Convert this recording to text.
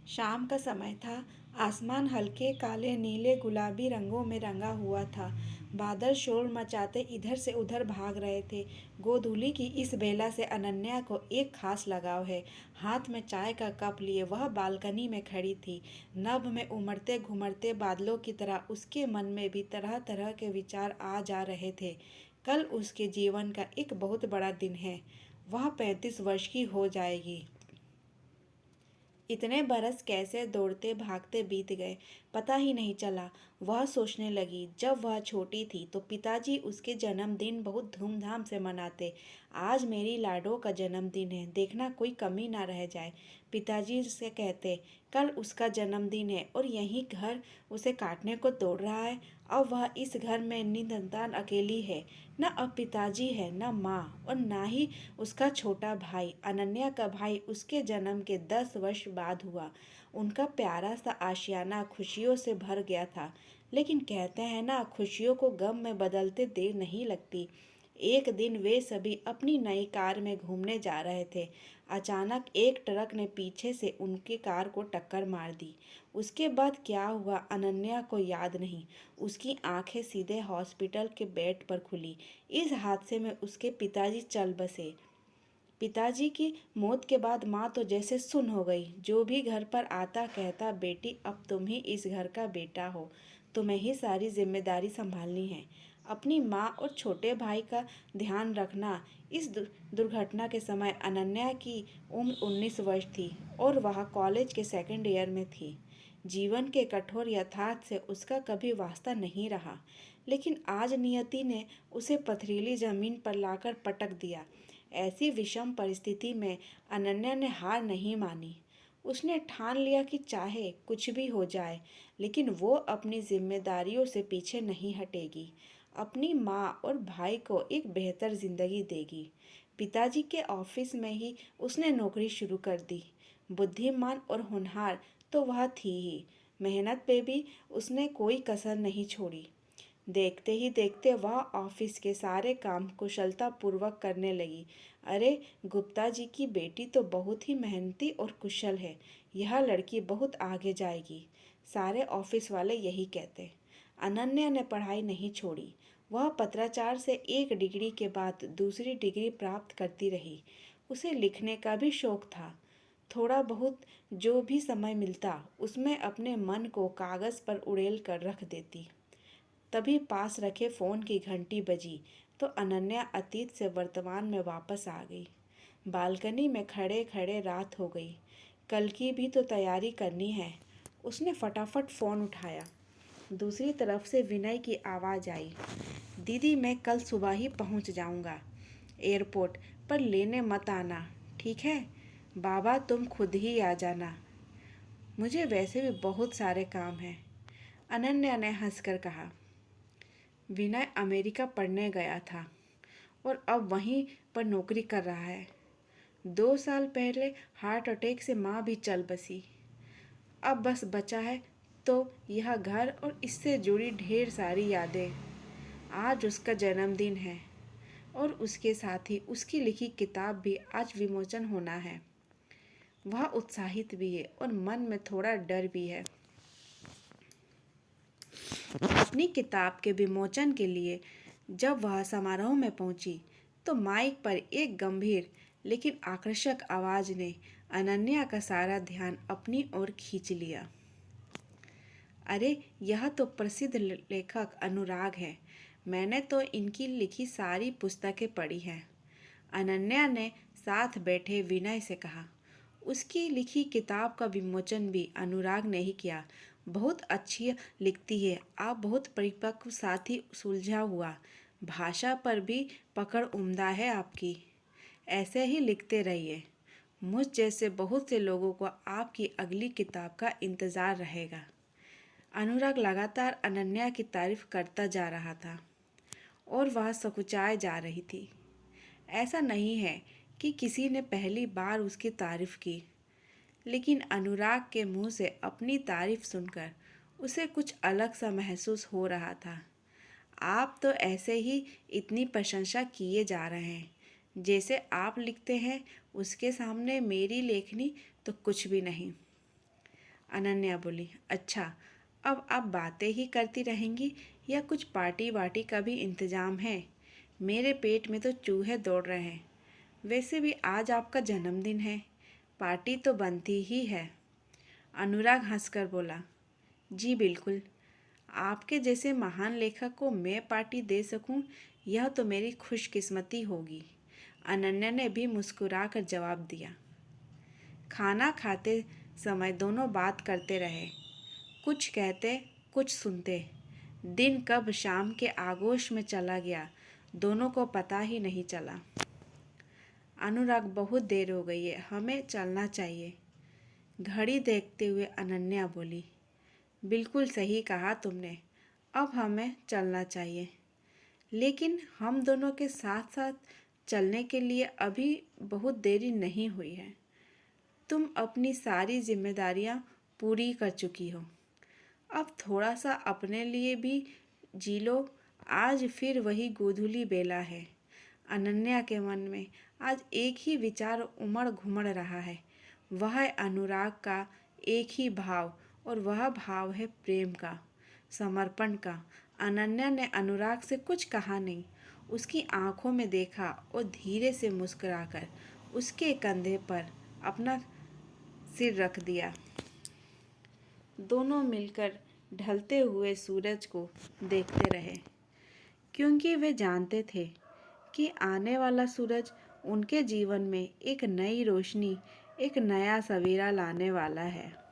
शाम का समय था। आसमान हल्के काले नीले गुलाबी रंगों में रंगा हुआ था। बादल शोर मचाते इधर से उधर भाग रहे थे। गोधूली की इस बेला से अनन्या को एक खास लगाव है। हाथ में चाय का कप लिए वह बालकनी में खड़ी थी। नभ में उमड़ते घुमड़ते बादलों की तरह उसके मन में भी तरह तरह के विचार आ जा रहे थे। कल उसके जीवन का एक बहुत बड़ा दिन है। वह 35 वर्ष की हो जाएगी। इतने बरस कैसे दौड़ते भागते बीत गए, पता ही नहीं चला। वह सोचने लगी, जब वह छोटी थी तो पिताजी उसके जन्मदिन बहुत धूमधाम से मनाते। आज मेरी लाडो का जन्मदिन है, देखना कोई कमी ना रह जाए। पिताजी से कहते, कल उसका जन्मदिन है और यही घर उसे काटने को तोड़ रहा है। अब वह इस घर में निसंतान अकेली है। न अब पिताजी है, न माँ, और ना ही उसका छोटा भाई। अनन्या का भाई उसके जन्म के 10 वर्ष बाद हुआ। उनका प्यारा सा आशियाना खुशियों से भर गया था। लेकिन कहते हैं ना, खुशियों को गम में बदलते देर नहीं लगती। एक दिन वे सभी अपनी नई कार में घूमने जा रहे थे। अचानक एक ट्रक ने पीछे से उनकी कार को टक्कर मार दी। उसके बाद क्या हुआ अनन्या को याद नहीं। उसकी आंखें सीधे हॉस्पिटल के बेड पर खुली। इस हादसे में उसके पिताजी चल बसे। पिताजी की मौत के बाद माँ तो जैसे सुन्न हो गई। जो भी घर पर आता कहता, बेटी अब तुम ही इस घर का बेटा हो, तुम्हें ही सारी जिम्मेदारी संभालनी है। अपनी माँ और छोटे भाई का ध्यान रखना। इस दुर्घटना के समय अनन्या की उम्र 19 वर्ष थी और वह कॉलेज के सेकंड ईयर में थी। जीवन के कठोर यथार्थ से उसका कभी वास्ता नहीं रहा। लेकिन आज नियति ने उसे पथरीली जमीन पर लाकर पटक दिया। ऐसी विषम परिस्थिति में अनन्या ने हार नहीं मानी। उसने ठान लिया कि चाहे कुछ भी हो जाए, लेकिन वो अपनी जिम्मेदारियों से पीछे नहीं हटेगी। अपनी माँ और भाई को एक बेहतर जिंदगी देगी। पिताजी के ऑफिस में ही उसने नौकरी शुरू कर दी। बुद्धिमान और होनहार तो वह थी ही, मेहनत पे भी उसने कोई कसर नहीं छोड़ी। देखते ही देखते वह ऑफिस के सारे काम कुशलता पूर्वक करने लगी। अरे, गुप्ता जी की बेटी तो बहुत ही मेहनती और कुशल है। यह लड़की बहुत आगे जाएगी, सारे ऑफिस वाले यही कहते। अनन्या ने पढ़ाई नहीं छोड़ी। वह पत्राचार से एक डिग्री के बाद दूसरी डिग्री प्राप्त करती रही। उसे लिखने का भी शौक था। थोड़ा बहुत जो भी समय मिलता उसमें अपने मन को कागज़ पर उड़ेल कर रख देती। तभी पास रखे फोन की घंटी बजी तो अनन्या अतीत से वर्तमान में वापस आ गई। बालकनी में खड़े खड़े रात हो गई। कल की भी तो तैयारी करनी है। उसने फटाफट फ़ोन उठाया। दूसरी तरफ से विनय की आवाज़ आई, दीदी मैं कल सुबह ही पहुंच जाऊंगा। एयरपोर्ट पर लेने मत आना, ठीक है? बाबा तुम खुद ही आ जाना। मुझे वैसे भी बहुत सारे काम हैं, अनन्या ने हंसकर कहा। विनय अमेरिका पढ़ने गया था और अब वहीं पर नौकरी कर रहा है। 2 साल पहले हार्ट अटैक से माँ भी चल बसी। अब बस बचा है तो यह घर और इससे जुड़ी ढेर सारी यादें। आज उसका जन्मदिन है और उसके साथ ही उसकी लिखी किताब भी आज विमोचन होना है। वह उत्साहित भी है और मन में थोड़ा डर भी है। अपनी किताब के विमोचन के लिए जब वह समारोह में पहुंची तो माइक पर एक गंभीर लेकिन आकर्षक आवाज ने अनन्या का सारा ध्यान अपनी ओर खींच लिया। अरे, यह तो प्रसिद्ध लेखक अनुराग है। मैंने तो इनकी लिखी सारी पुस्तकें पढ़ी हैं। अनन्या ने साथ बैठे विनय से कहा। उसकी लिखी किताब का विमोचन भी अनुराग ने ही किया। बहुत अच्छी लिखती है, आप बहुत परिपक्व साथी सुलझा हुआ। भाषा पर भी पकड़ उम्दा है आपकी। ऐसे ही लिखते रहिए। मुझ जैसे बहुत से लोगों को आपकी अगली किताब का इंतज़ार रहेगा। अनुराग लगातार अनन्या की तारीफ करता जा रहा था और वह सकुचाए जा रही थी। ऐसा नहीं है कि किसी ने पहली बार उसकी तारीफ की, लेकिन अनुराग के मुंह से अपनी तारीफ सुनकर उसे कुछ अलग सा महसूस हो रहा था। आप तो ऐसे ही इतनी प्रशंसा किए जा रहे हैं। जैसे आप लिखते हैं उसके सामने मेरी लेखनी तो कुछ भी नहीं। अनन्या बोली। अच्छा, अब आप बातें ही करती रहेंगी या कुछ पार्टी वार्टी का भी इंतजाम है? मेरे पेट में तो चूहे दौड़ रहे हैं। वैसे भी आज आपका जन्मदिन है, पार्टी तो बनती ही है। अनुराग हंसकर बोला। जी बिल्कुल, आपके जैसे महान लेखक को मैं पार्टी दे सकूं, यह तो मेरी खुशकिस्मती होगी। अनन्या ने भी मुस्कुराकर जवाब दिया। खाना खाते समय दोनों बात करते रहे, कुछ कहते कुछ सुनते। दिन कब शाम के आगोश में चला गया, दोनों को पता ही नहीं चला। अनुराग, बहुत देर हो गई है, हमें चलना चाहिए। घड़ी देखते हुए अनन्या बोली। बिल्कुल सही कहा तुमने, अब हमें चलना चाहिए। लेकिन हम दोनों के साथ साथ चलने के लिए अभी बहुत देरी नहीं हुई है। तुम अपनी सारी जिम्मेदारियां पूरी कर चुकी हो, अब थोड़ा सा अपने लिए भी जी लो। आज फिर वही गोधूली बेला है। अनन्या के मन में आज एक ही विचार उमड़ घुमड़ रहा है। वह है अनुराग का एक ही भाव, और वह भाव है प्रेम का, समर्पण का। अनन्या ने अनुराग से कुछ कहा नहीं, उसकी आंखों में देखा और धीरे से मुस्कुराकर उसके कंधे पर अपना सिर रख दिया। दोनों मिलकर ढलते हुए सूरज को देखते रहे, क्योंकि वे जानते थे कि आने वाला सूरज उनके जीवन में एक नई रोशनी, एक नया सवेरा लाने वाला है।